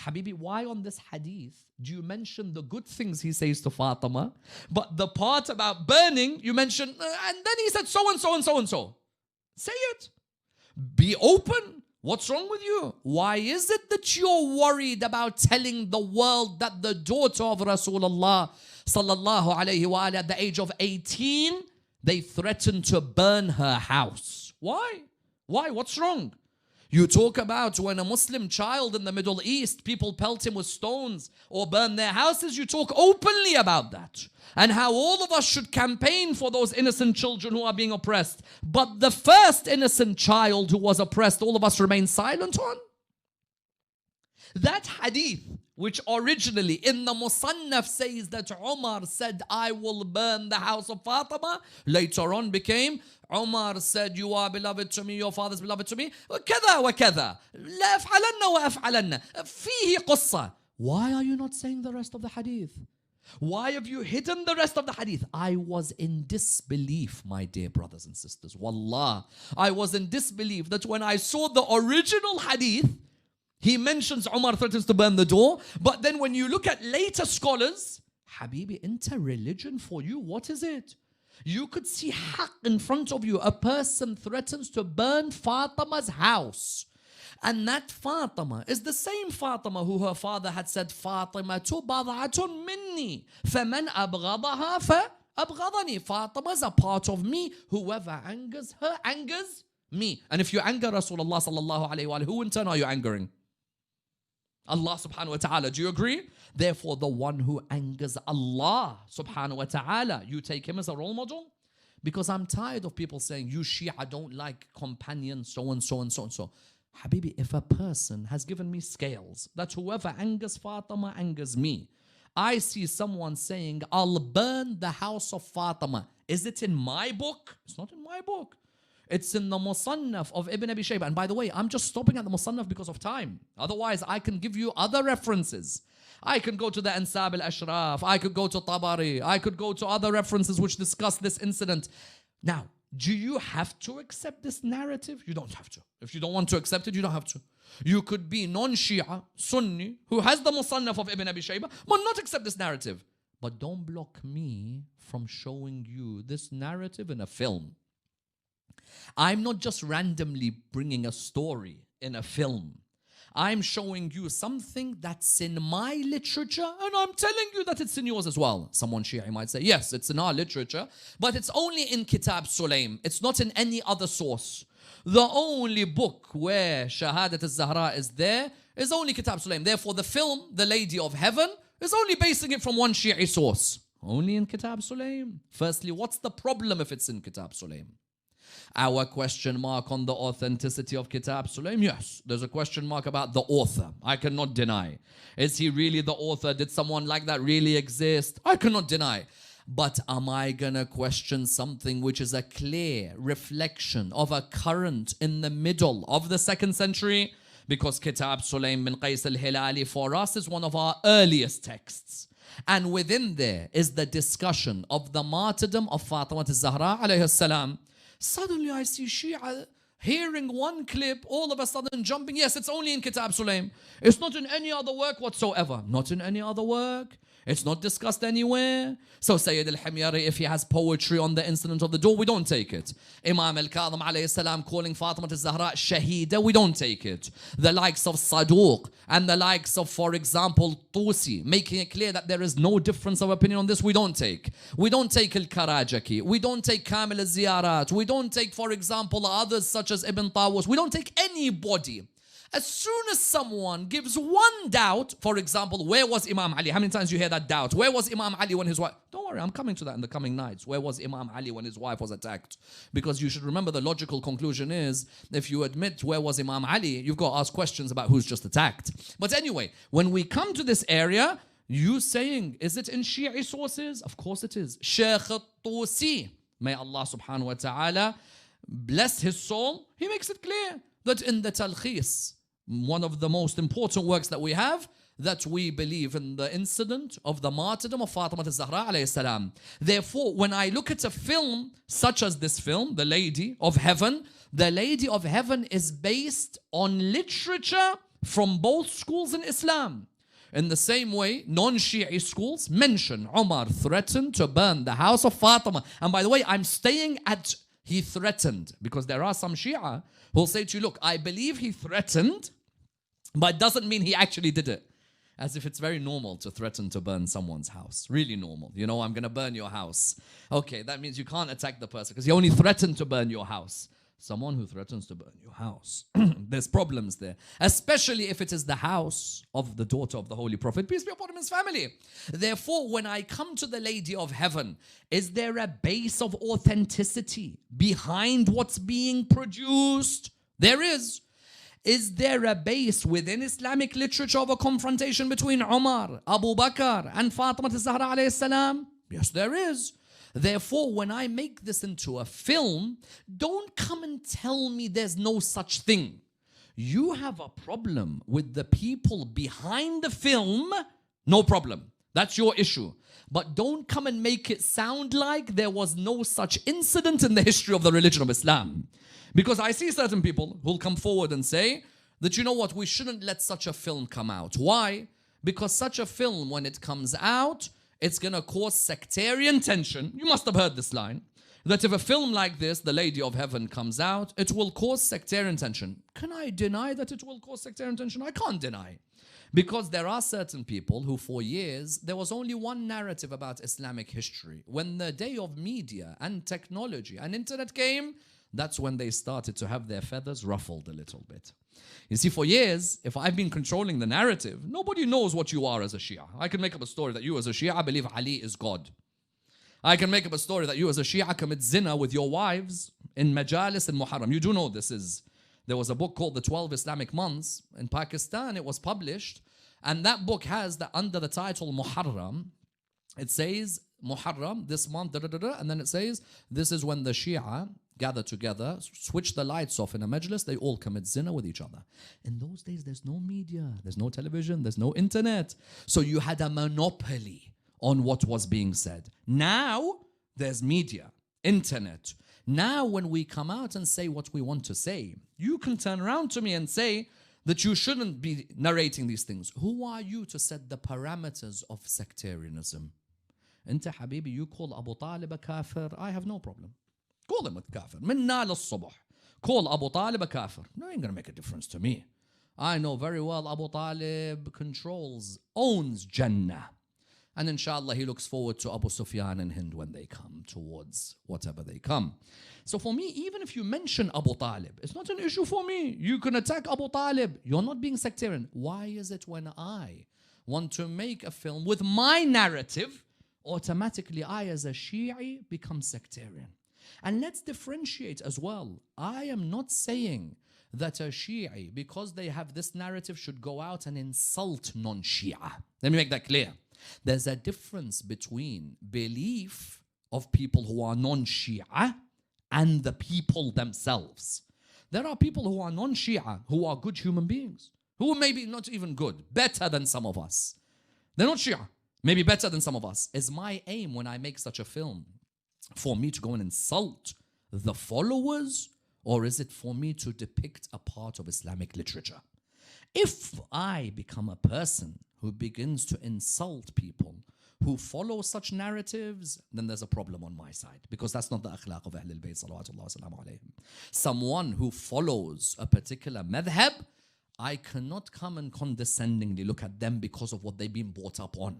Speaker 1: Habibi, why on this hadith do you mention the good things he says to Fatima, but the part about burning, you mention, and then he said so and so and so and so. Say it. Be open. What's wrong with you? Why is it that you're worried about telling the world that the daughter of Rasulullah sallallahu alayhi wa at the age of 18, they threatened to burn her house? Why? Why? What's wrong? You talk about when a Muslim child in the Middle East, people pelt him with stones or burn their houses. You talk openly about that and how all of us should campaign for those innocent children who are being oppressed. But the first innocent child who was oppressed, all of us remain silent on. That hadith, which originally in the Musannaf says that Umar said, I will burn the house of Fatima, later on became, Umar said, you are beloved to me, your father is beloved to me, كذا وكذا, لا أفعلن وأفعلن, فيه قصة. Why are you not saying the rest of the hadith? Why have you hidden the rest of the hadith? I was in disbelief, my dear brothers and sisters. Wallah, I was in disbelief that when I saw the original hadith, he mentions Umar threatens to burn the door. But then when you look at later scholars, Habibi, inter-religion for you, what is it? You could see haqq in front of you. A person threatens to burn Fatima's house. And that Fatima is the same Fatima who her father had said, Fatima tu bad'atun minni, faman abghadaha fa-abghadani. Fatima is a part of me. Whoever angers her, angers me. And if you anger Rasulullah sallallahu alayhi wa, who in turn are you angering? Allah subhanahu wa ta'ala. Do you agree? Therefore, the one who angers Allah subhanahu wa ta'ala, you take him as a role model? Because I'm tired of people saying, you Shia don't like companions, so and so and so and so. Habibi, if a person has given me scales, that whoever angers Fatima angers me. I see someone saying, I'll burn the house of Fatima. Is it in my book? It's not in my book. It's in the Musannaf of Ibn Abi Shaybah. And by the way, I'm just stopping at the Musannaf because of time. Otherwise, I can give you other references. I can go to the Ansab al-Ashraf. I could go to Tabari. I could go to other references which discuss this incident. Now, do you have to accept this narrative? You don't have to. If you don't want to accept it, you don't have to. You could be non-Shia, Sunni, who has the Musannaf of Ibn Abi Shaybah, but not accept this narrative. But don't block me from showing you this narrative in a film. I'm not just randomly bringing a story in a film. I'm showing you something that's in my literature, and I'm telling you that it's in yours as well. Someone Shia might say, yes, it's in our literature, but it's only in Kitab Sulaim. It's not in any other source. The only book where Shahadat al-Zahra is there is only Kitab Sulaim. Therefore, the film, The Lady of Heaven, is only basing it from one Shi'i source. Only in Kitab Sulaim. Firstly, what's the problem if it's in Kitab Sulaim? Our question mark on the authenticity of Kitab Sulaim, yes, there's a question mark about the author. I cannot deny. Is he really the author? Did someone like that really exist? I cannot deny. But am I gonna question something which is a clear reflection of a current in the middle of the 2nd century? Because Kitab Sulaim bin Qais al-Hilali for us is one of our earliest texts. And within there is the discussion of the martyrdom of Fatima al-Zahra alayhi salam. Suddenly I see Shia hearing one clip, all of a sudden jumping. Yes, it's only in Kitab Sulaim. It's not in any other work whatsoever. Not in any other work. It's not discussed anywhere. So Sayyid al-Himyari, if he has poetry on the incident of the door, we don't take it. Imam al-Kadhim alayhi salam calling Fatima al-Zahra Shahida, we don't take it. The likes of Saduq and the likes of, for example, Tusi, making it clear that there is no difference of opinion on this, we don't take. We don't take al-Karajaki. We don't take Kamil al-Ziyarat. We don't take, for example, others such as Ibn Tawus. We don't take anybody. As soon as someone gives one doubt, for example, where was Imam Ali? How many times you hear that doubt? Where was Imam Ali when his wife... Don't worry, I'm coming to that in the coming nights. Where was Imam Ali when his wife was attacked? Because you should remember the logical conclusion is, if you admit where was Imam Ali, you've got to ask questions about who's just attacked. But anyway, when we come to this area, you saying, is it in Shi'i sources? Of course it is. Shaykh al-Tusi, may Allah subhanahu wa ta'ala bless his soul, he makes it clear that in the Talkhis, one of the most important works that we have, that we believe in the incident of the martyrdom of Fatima al-Zahra alayhi salam. Therefore, when I look at a film such as this film, The Lady of Heaven, The Lady of Heaven is based on literature from both schools in Islam. In the same way, non-Shi'i schools mention Umar threatened to burn the house of Fatima. And by the way, I'm staying at he threatened, because there are some Shia who'll say to you, look, I believe he threatened, but it doesn't mean he actually did it. As if it's very normal to threaten to burn someone's house. Really normal. You know, I'm going to burn your house. Okay, that means you can't attack the person because he only threatened to burn your house. Someone who threatens to burn your house. There's problems there. Especially if it is the house of the daughter of the Holy Prophet, peace be upon him and his family. Therefore, when I come to the Lady of Heaven, is there a base of authenticity behind what's being produced? There is. Is there a base within Islamic literature of a confrontation between Umar, Abu Bakr and Fatima al-Zahra alayhi salam? Yes, there is. Therefore, when I make this into a film, don't come and tell me there's no such thing. You have a problem with the people behind the film, no problem. That's your issue. But don't come and make it sound like there was no such incident in the history of the religion of Islam. Because I see certain people who'll come forward and say that, you know what, we shouldn't let such a film come out. Why? Because such a film, when it comes out, it's going to cause sectarian tension. You must have heard this line. That if a film like this, The Lady of Heaven, comes out, it will cause sectarian tension. Can I deny that it will cause sectarian tension? I can't deny. Because there are certain people who for years, there was only one narrative about Islamic history. When the day of media and technology and internet came, that's when they started to have their feathers ruffled a little bit. You see, for years, if I've been controlling the narrative, nobody knows what you are as a Shia. I can make up a story that you as a Shia believe Ali is God. I can make up a story that you as a Shia commit zina with your wives in Majalis and Muharram. You do know this is... There was a book called The 12 Islamic Months in Pakistan. It was published. And that book has, under the title Muharram, it says, Muharram, this month, and then it says, this is when the Shia gather together, switch the lights off in a majlis, they all commit zina with each other. In those days, there's no media, there's no television, there's no internet. So you had a monopoly on what was being said. Now, there's media, internet. Now, when we come out and say what we want to say, you can turn around to me and say that you shouldn't be narrating these things. Who are you to set the parameters of sectarianism? Inta Habibi, you call Abu Talib a kafir, I have no problem. Call him a kafir. Minna lil-subh. Call Abu Talib a kafir. No, it ain't going to make a difference to me. I know very well Abu Talib owns Jannah. And inshallah, he looks forward to Abu Sufyan and Hind when they come towards whatever they come. So for me, even if you mention Abu Talib, it's not an issue for me. You can attack Abu Talib. You're not being sectarian. Why is it when I want to make a film with my narrative, automatically I as a Shi'i become sectarian? And let's differentiate as well. I am not saying that a Shi'i, because they have this narrative, should go out and insult non-Shia. Let me make that clear. There's a difference between belief of people who are non-Shia and the people themselves. There are people who are non-Shia who are good human beings, who may be not even good, better than some of us. They're not Shia, maybe better than some of us. Is my aim when I make such a film for me to go and insult the followers, or is it for me to depict a part of Islamic literature? If I become a person who begins to insult people who follow such narratives, then there's a problem on my side, because that's not the akhlaq of Ahlul Bayt salawatullah wa salamu alayhim. Someone who follows a particular madhab, I cannot come and condescendingly look at them because of what they've been brought up on.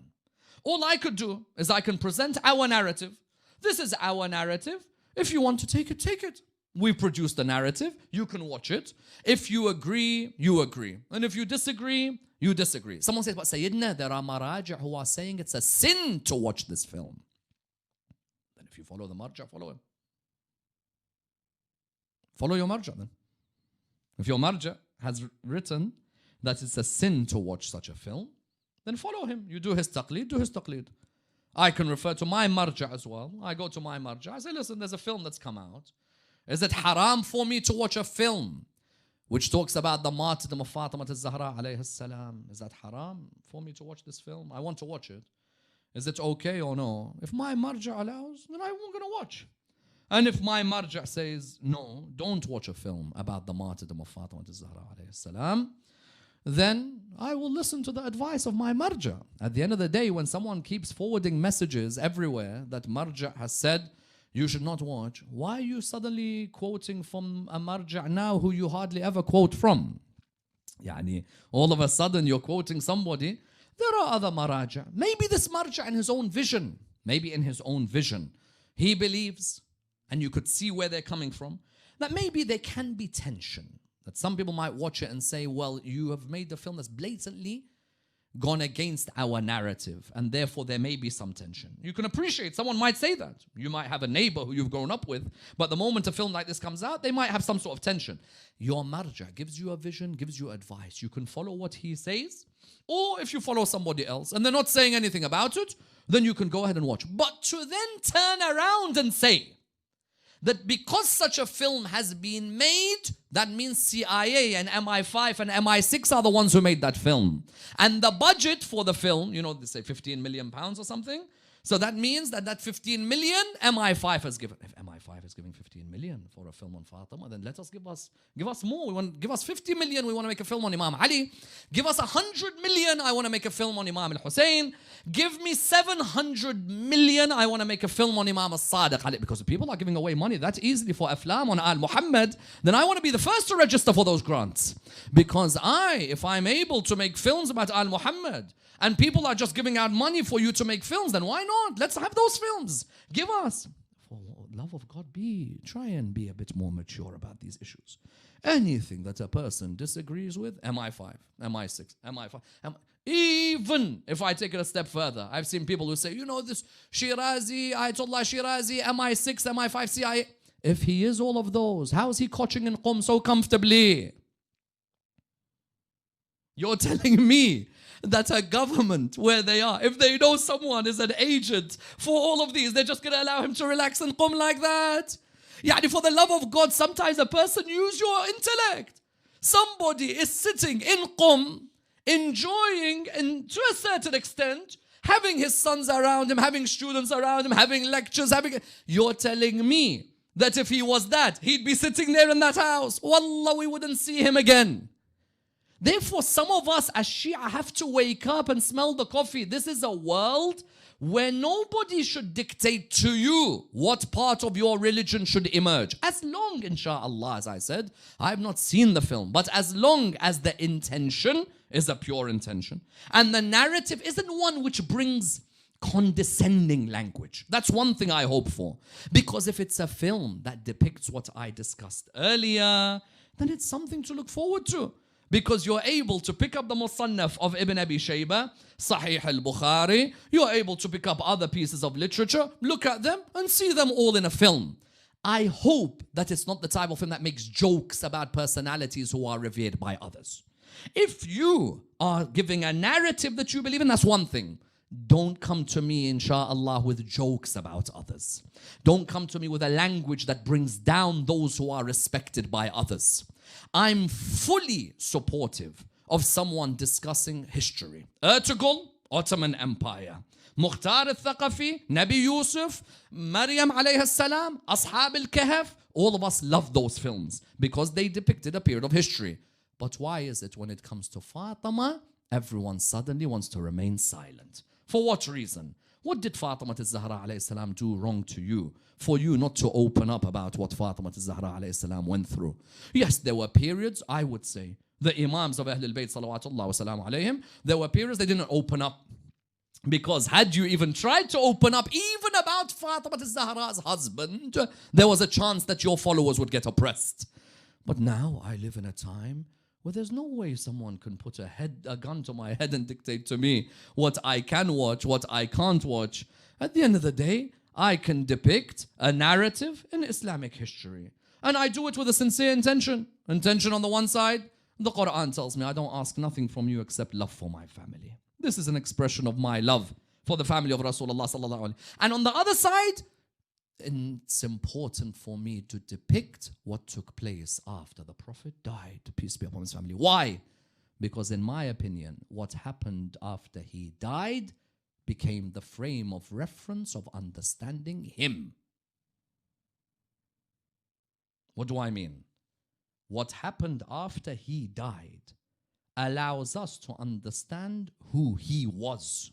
Speaker 1: All I could do is I can present our narrative. This is our narrative. If you want to take it, take it. We produced the narrative. You can watch it. If you agree, you agree. And if you disagree, you disagree. Someone says, but Sayyidina, there are maraja' who are saying it's a sin to watch this film. Then if you follow the marja', follow him. Follow your marja' then. If your marja' has written that it's a sin to watch such a film, then follow him. You do his taqleed, do his taqleed. I can refer to my marja' as well. I go to my marja'. I say, listen, there's a film that's come out. Is it haram for me to watch a film which talks about the martyrdom of Fatima al-Zahra alayhi salam? Is that haram for me to watch this film? I want to watch it. Is it okay or no? If my marja' allows, then I'm going to watch. And if my marja' says, no, don't watch a film about the martyrdom of Fatima al-Zahra alayhi salam, then I will listen to the advice of my marja'. At the end of the day, when someone keeps forwarding messages everywhere that marja' has said you should not watch, why are you suddenly quoting from a marja' now who you hardly ever quote from? Yani, all of a sudden you're quoting somebody. There are other maraja'. Maybe this marja' in his own vision, he believes, and you could see where they're coming from, that maybe there can be tension. That some people might watch it and say, well, you have made the film that's blatantly gone against our narrative, and therefore there may be some tension. You can appreciate, someone might say that. You might have a neighbor who you've grown up with, but the moment a film like this comes out, they might have some sort of tension. Your marja' gives you a vision, gives you advice. You can follow what he says, or if you follow somebody else and they're not saying anything about it, then you can go ahead and watch. But to then turn around and say that because such a film has been made, that means CIA and MI5 and MI6 are the ones who made that film. And the budget for the film, you know, they say 15 million pounds or something. So that means that 15 million MI5 has given. If MI5 is giving 15 million for a film on Fatima, then let us give us more. Give us 50 million. We want to make a film on Imam Ali. Give us 100 million. I want to make a film on Imam Hussein. Give me 700 million. I want to make a film on Imam al-Sadiq. Because if people are giving away money that easily for Aflam on Al Muhammad, then I want to be the first to register for those grants. Because if I'm able to make films about Al Muhammad, and people are just giving out money for you to make films, then why not? Let's have those films. Give us. For love of God, try and be a bit more mature about these issues. Anything that a person disagrees with, MI5, MI6, MI5, even if I take it a step further, I've seen people who say, you know, this Shirazi, Ayatollah Shirazi, MI6, MI5, CIA. If he is all of those, how is he coaching in Qom so comfortably? You're telling me that a government where they are, if they know someone is an agent for all of these, they're just going to allow him to relax in Qom like that? Yani, for the love of God, sometimes a person use your intellect. Somebody is sitting in Qom, enjoying, and to a certain extent, having his sons around him, having students around him, having lectures, You're telling me that if he was that, he'd be sitting there in that house. Wallah, we wouldn't see him again. Therefore, some of us as Shia have to wake up and smell the coffee. This is a world where nobody should dictate to you what part of your religion should emerge. As long, inshallah, as I said, I have not seen the film, but as long as the intention is a pure intention, and the narrative isn't one which brings condescending language. That's one thing I hope for. Because if it's a film that depicts what I discussed earlier, then it's something to look forward to. Because you're able to pick up the Musannaf of Ibn Abi Shayba, Sahih al-Bukhari, you're able to pick up other pieces of literature, look at them and see them all in a film. I hope that it's not the type of film that makes jokes about personalities who are revered by others. If you are giving a narrative that you believe in, that's one thing. Don't come to me, insha'Allah, with jokes about others. Don't come to me with a language that brings down those who are respected by others. I'm fully supportive of someone discussing history. Ertugrul, Ottoman Empire. Mukhtar al-Thaqafi, Nabi Yusuf, Maryam alayhi salam, Ashab al-Kahf. All of us love those films because they depicted a period of history. But why is it when it comes to Fatima, everyone suddenly wants to remain silent? For what reason? What did Fatima al-Zahra alayhi salam do wrong to you for you not to open up about what Fatima al-Zahra alayhi salam went through? Yes, there were periods, I would say, the Imams of Ahlul Bayt salawatullah wa salam alayhim, there were periods they didn't open up. Because had you even tried to open up even about Fatima al-Zahra's husband, there was a chance that your followers would get oppressed. But now I live in a time where there's no way someone can put a gun to my head and dictate to me what I can watch, what I can't watch. At the end of the day, I can depict a narrative in Islamic history. And I do it with a sincere intention. Intention on the one side, the Quran tells me I don't ask nothing from you except love for my family. This is an expression of my love for the family of Rasulullah sallallahu alaihi wasallam. And on the other side, it's important for me to depict what took place after the Prophet died, peace be upon his family. Why? Because in my opinion, what happened after he died became the frame of reference of understanding him. What do I mean? What happened after he died allows us to understand who he was.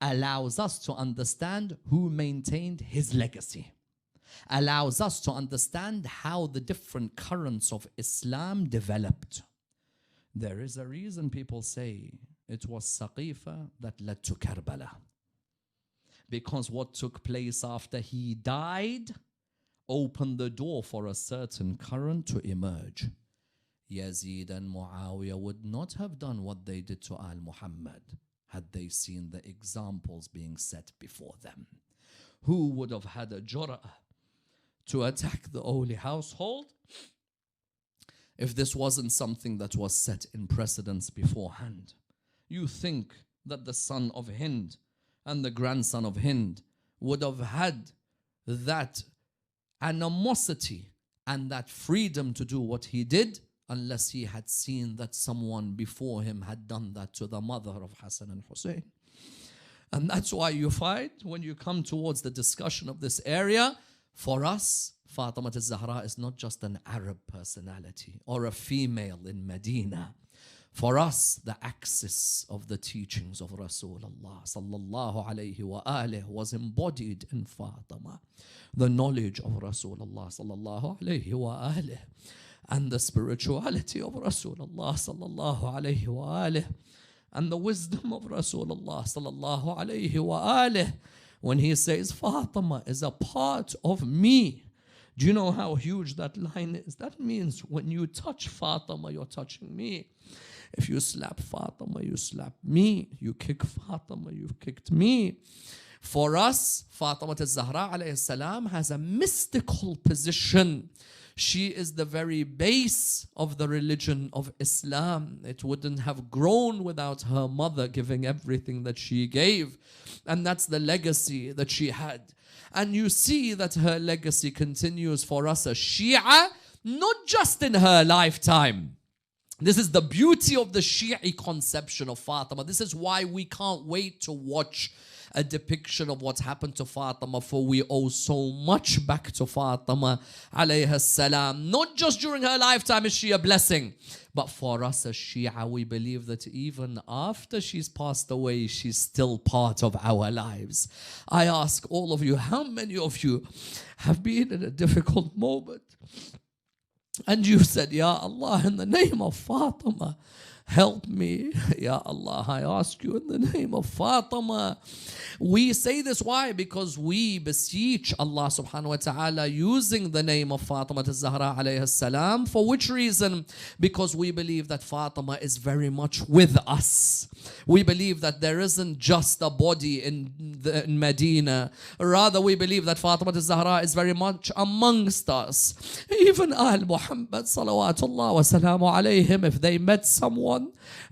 Speaker 1: Allows us to understand who maintained his legacy. Allows us to understand how the different currents of Islam developed. There is a reason people say it was Saqifa that led to Karbala. Because what took place after he died opened the door for a certain current to emerge. Yazid and Muawiyah would not have done what they did to Al-Muhammad had they seen the examples being set before them. Who would have had a jur'ah to attack the holy household if this wasn't something that was set in precedence beforehand? You think that the son of Hind and the grandson of Hind would have had that animosity and that freedom to do what he did unless he had seen that someone before him had done that to the mother of Hassan and Hussein. And that's why you find when you come towards the discussion of this area, for us, Fatima al-Zahra is not just an Arab personality or a female in Medina. For us, the axis of the teachings of Rasulullah sallallahu alayhi wa alihi was embodied in Fatima. The knowledge of Rasulullah sallallahu alayhi wa alihi and the spirituality of Rasulullah sallallahu alayhi wa alihi and the wisdom of Rasulullah sallallahu alayhi wa alihi. When he says Fatima is a part of me, do you know how huge that line is? That means when you touch Fatima, you're touching me. If you slap Fatima, you slap me. You kick Fatima, you've kicked me. For us, Fatima al-Zahra alayhi salam has a mystical position. She is the very base of the religion of Islam. It wouldn't have grown without her mother giving everything that she gave. And that's the legacy that she had. And you see that her legacy continues for us as Shia, not just in her lifetime. This is the beauty of the Shi'i conception of Fatima. This is why we can't wait to watch a depiction of what happened to Fatima, for we owe so much back to Fatima alayha salam. Not just during her lifetime is she a blessing, but for us as Shia, we believe that even after she's passed away, she's still part of our lives. I ask all of you, how many of you have been in a difficult moment and you said, Ya Allah, in the name of Fatima, Help me. Ya Allah, I ask you in the name of Fatima. We say this, why? Because we beseech Allah subhanahu wa ta'ala using the name of Fatima al-Zahra alayhi salam. For which reason? Because we believe that Fatima is very much with us. We believe that there isn't just a body in Medina. Rather, we believe that Fatima al-Zahra is very much amongst us. Even Ahl Muhammad salawatullah wa salamu alayhim, if they met someone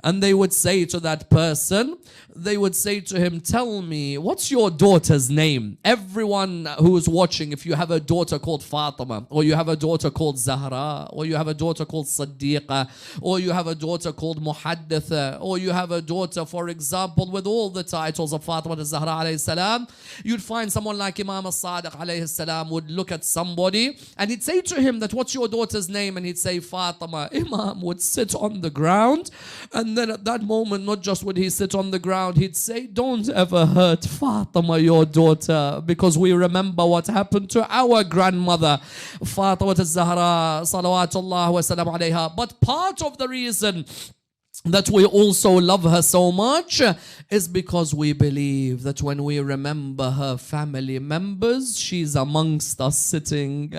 Speaker 1: and they would say to that person, they would say to him, tell me, what's your daughter's name? Everyone who is watching, if you have a daughter called Fatima, or you have a daughter called Zahra, or you have a daughter called Siddiqa, or you have a daughter called Muhadditha, or you have a daughter, for example, with all the titles of Fatima al-Zahra alayhi salam, you'd find someone like Imam al-Sadiq alayhi salam would look at somebody and he'd say to him that, what's your daughter's name? And he'd say Fatima. Imam would sit on the ground, and then at that moment, not just would he sit on the ground, he'd say, don't ever hurt Fatima, your daughter, because we remember what happened to our grandmother, Fatima al-Zahra, salawatullah wa salam alayha. But part of the reason that we also love her so much is because we believe that when we remember her family members, she's amongst us sitting.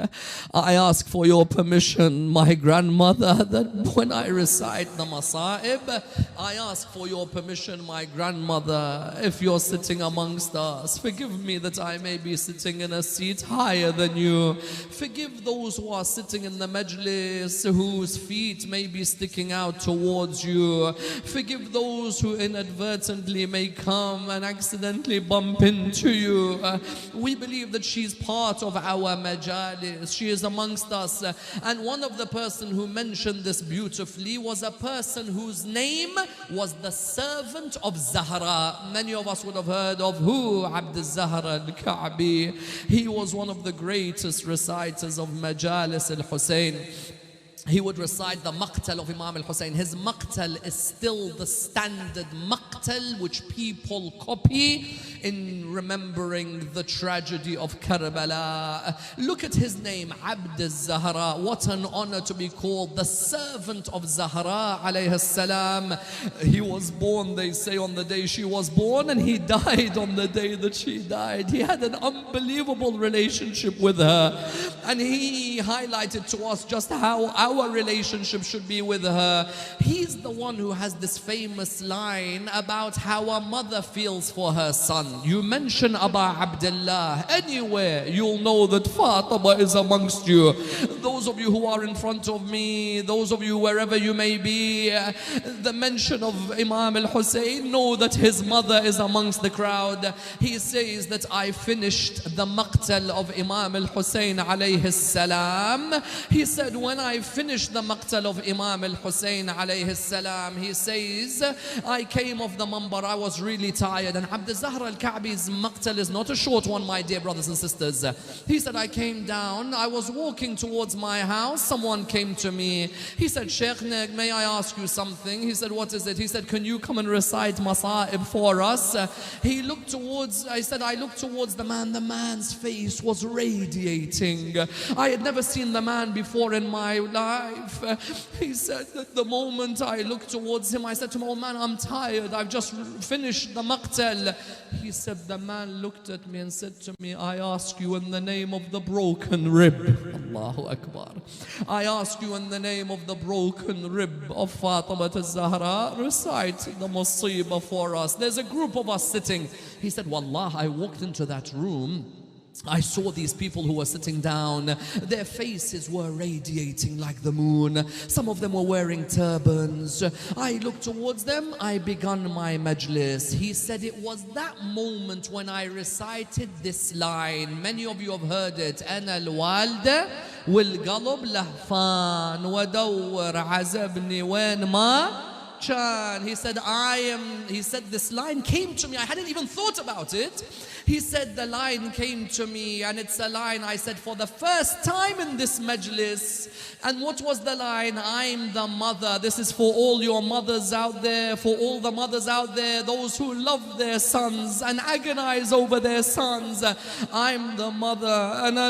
Speaker 1: I ask for your permission, my grandmother, that when I recite the Masa'ib, I ask for your permission, my grandmother, if you're sitting amongst us, forgive me that I may be sitting in a seat higher than you. Forgive those who are sitting in the majlis, whose feet may be sticking out towards you. Forgive those who inadvertently may come and accidentally bump into you. We believe that she's part of our majalis. She is amongst us. And one of the person who mentioned this beautifully was a person whose name was the servant of Zahra. Many of us would have heard of who? Abd al-Zahra al-Ka'bi. He was one of the greatest reciters of majalis al-Hussein. He would recite the maqtal of Imam al-Hussein. His maqtal is still the standard maqtal which people copy in remembering the tragedy of Karbala. Look at his name, Abd al-Zahra. What an honor to be called the servant of Zahra alayhi salam. He was born, they say, on the day she was born, and he died on the day that she died. He had an unbelievable relationship with her, and he highlighted to us just how our relationship should be with her. He's the one who has this famous line about how a mother feels for her son. You mention Abu Abdullah anywhere, you'll know that Fatima is amongst you. Those of you who are in front of me, those of you wherever you may be, the mention of Imam al-Hussein, know that his mother is amongst the crowd. He says that I finished the maqtal of Imam al-Hussein alayhi salam. He said, when I finished the maqtal of Imam al-Hussein alayhi salam, he says, I came off the mambar, I was really tired. And Abd al-Zahra al-Ka'bi's maqtal is not a short one, my dear brothers and sisters. He said, I came down, I was walking towards my house, someone came to me. He said, Sheikh Neg, may I ask you something? He said, what is it? He said, can you come and recite Masa'ib for us? He looked towards, I said, I looked towards the man. The man's face was radiating. I had never seen the man before in my life. He said that the moment I looked towards him, I said to him, oh man, I'm tired, I've just finished the maqtal. He said, the man looked at me and said to me, I ask you in the name of the broken rib, Allahu Akbar, I ask you in the name of the broken rib of Fatima al-Zahra, recite the Musiba for us. There's a group of us sitting. He said, Wallah, I walked into that room, I saw these people who were sitting down. Their faces were radiating like the moon. Some of them were wearing turbans. I looked towards them. I began my majlis. He said it was that moment when I recited this line. Many of you have heard it. أنا الوالدة والقلب لهفان ودور عزبني وين ما كان. He said, he said this line came to me. I hadn't even thought about it. He said, the line came to me, and it's a line I said for the first time in this majlis. And what was the line? I'm the mother. This is for all your mothers out there, for all the mothers out there, those who love their sons and agonize over their sons. I'm the mother. أنا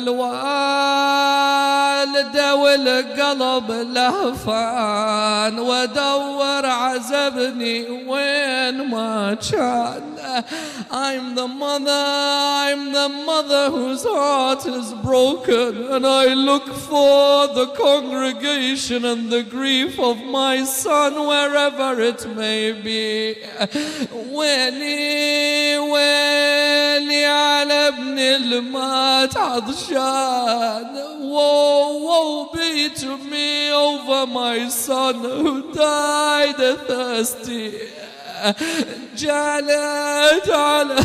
Speaker 1: الوالدة والقلب لهفان ودور عزبني وين ما كان. I'm the mother whose heart is broken, and I look for the congregation and the grief of my son wherever it may be. ويلي ويلي على ابن المات عطشان. Woe, woe be to me over my son who died thirsty. جعلت على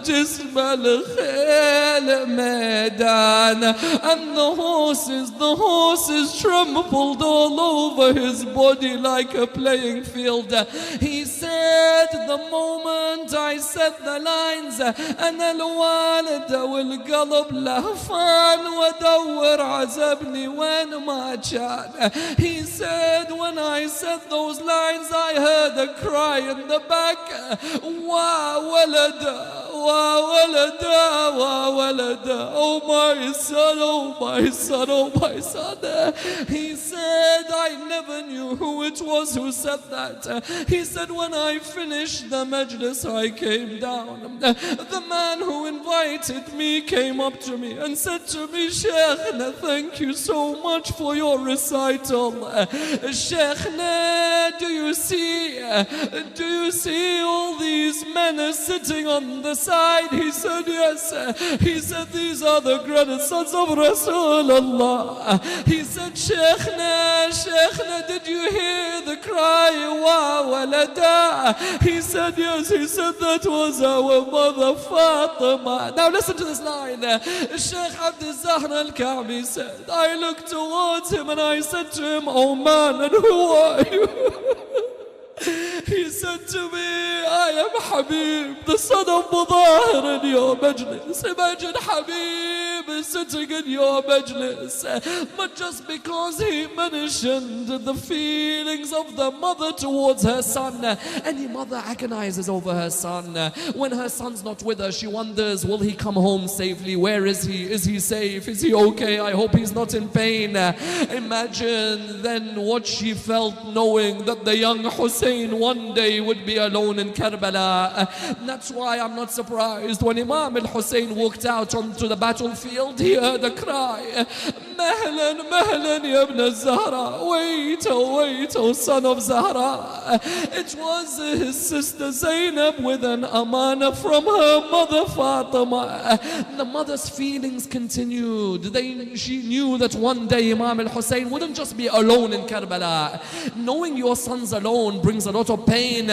Speaker 1: جسم الخيل ميدان. And the horses trampled all over his body like a playing field. He said, the moment I said the lines, أنا الوالدة والقلب لهفان ودور عزبني وين ما كان. He said, when I said those lines, I heard a cry in the back. وولدا وولدا وولدا. Oh my son, oh my son, oh my son. He said, I never knew who it was who said that. He said, when I finished the majlis, I came down. The man who invited me came up to me and said to me, Sheikhna, thank you so much for your recital. Sheikhna, do you see all these men sitting on the side? He said, yes. He said, these are the grandsons of Rasulullah. He said, Sheikhna, did you hear the cry, wa walada? He said, yes. He said, that was our mother Fatima. Now listen to this line. Sheikh Abdul Zahra al-Ka'bi said, I looked towards him and I said to him, oh man, and who are you? He said to me, I am Habib, the son of Mudahir in your majlis. Imagine Habib is sitting in your majlis. But just because he mentioned the feelings of the mother towards her son, any mother agonizes over her son. When her son's not with her, she wonders, will he come home safely? Where is he? Is he safe? Is he okay? I hope he's not in pain. Imagine then what she felt knowing that the young Hussein one day would be alone in Karbala. That's why I'm not surprised when Imam al-Hussein walked out onto the battlefield, he heard a cry, Mahlan, Mahlan, ya ibn al-Zahra. Wait, oh son of Zahra. It was his sister Zainab with an amana from her mother Fatima. The mother's feelings continued. She knew that one day Imam al-Hussein wouldn't just be alone in Karbala. Knowing your son's alone brings a lot of pain,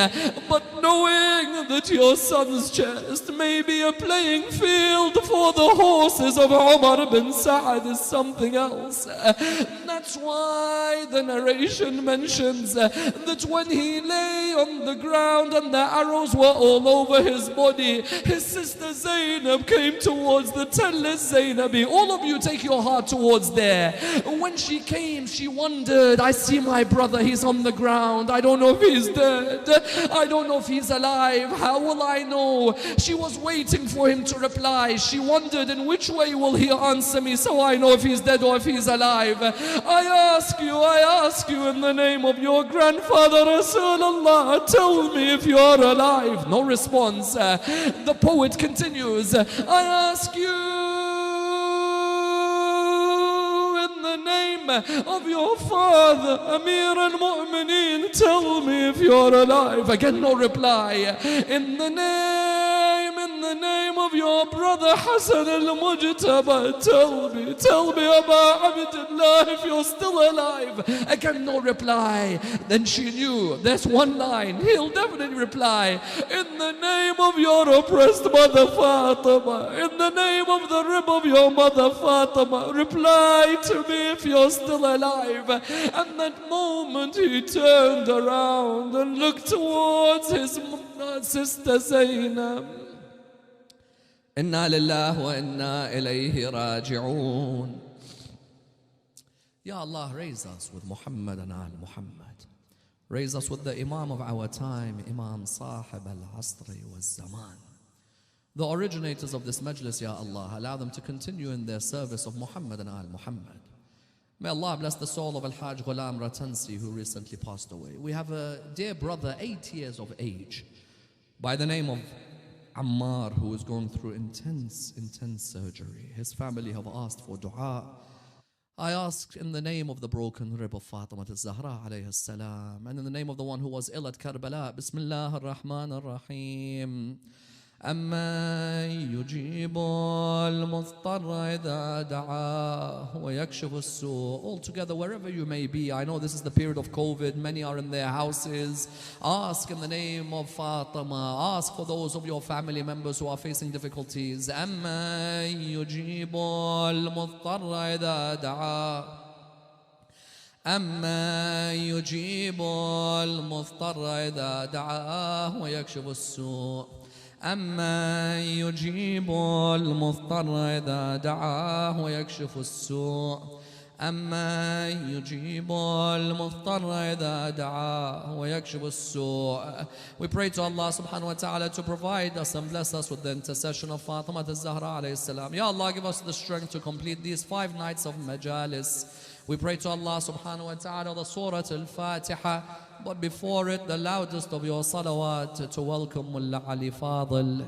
Speaker 1: but knowing that your son's chest may be a playing field for the horses of Umar bin Sa'ad is something else. That's why the narration mentions that when he lay on the ground and the arrows were all over his body, his sister Zainab came towards the tellers. Zainabi, all of you take your heart towards there. When she came, she wondered, I see my brother, he's on the ground. I don't know if he's dead. I don't know if he's alive. How will I know? She was waiting for him to reply. She wondered, in which way will he answer me so I know if he's dead or if he's alive. I ask you in the name of your grandfather Rasulullah, tell me if you're alive. No response. The poet continues, I ask you in the name of your father Amir al-Mu'mineen, tell me if you're alive. Again, no reply. In the name of your brother Hassan al-Mujtaba, tell me Aba Abdullah if you're still alive. Again, no reply. Then she knew there's one line, he'll definitely reply. In the name of your oppressed mother Fatima, in the name of the rib of your mother Fatima, reply to me if you're still alive. And that moment he turned around and looked towards his sister Zainab. Inna lillahi wa inna ilayhi raji'un. Ya Allah, raise us with Muhammad and Al Muhammad. Raise us with the Imam of our time, Imam Sahib al-Asri wal-Zaman. The originators of this majlis, Ya Allah, allow them to continue in their service of Muhammad and Al Muhammad. May Allah bless the soul of Al-Hajj Ghulam Ratansi, who recently passed away. We have a dear brother, 8 years of age, by the name of Ammar, who is going through intense surgery. His family have asked for dua. I ask in the name of the broken rib of Fatima al-Zahra alayhi salam, and in the name of the one who was ill at Karbala, Bismillah ar-Rahman ar-Rahim. أَمَّن يُجِيبُ الْمُضْطَرَّ إِذَا دَعَاهُ وَيَكْشِفُ السُّوءَ. All together, wherever you may be, I know this is the period of COVID, many are in their houses. Ask in the name of Fatima, ask for those of your family members who are facing difficulties. أَمَّن يُجِيبُ الْمُضْطَرَّ إِذَا دَعَاهُ أَمَّن يُجِيبُ الْمُضْطَرَّ إِذَا دَعَاهُ وَيَكْشِفُ السُّوءَ. أَمَّن يُجِيبُ الْمُضْطَرَّ إِذَا دَعَاهُ وَيَكْشِفُ السُّوءَ. أَمَّن يُجِيبُ الْمُضْطَرَّ إِذَا دَعَاهُ وَيَكْشِفُ السُّوءَ. We pray to Allah subhanahu wa ta'ala to provide us and bless us with the intercession of Fatima al-Zahra alayhi salam. Ya Allah, give us the strength to complete these 5 nights of majalis. We pray to Allah subhanahu wa ta'ala the Surah Al-Fatiha, but before it the loudest of your salawat to welcome Mullah Ali Fadil.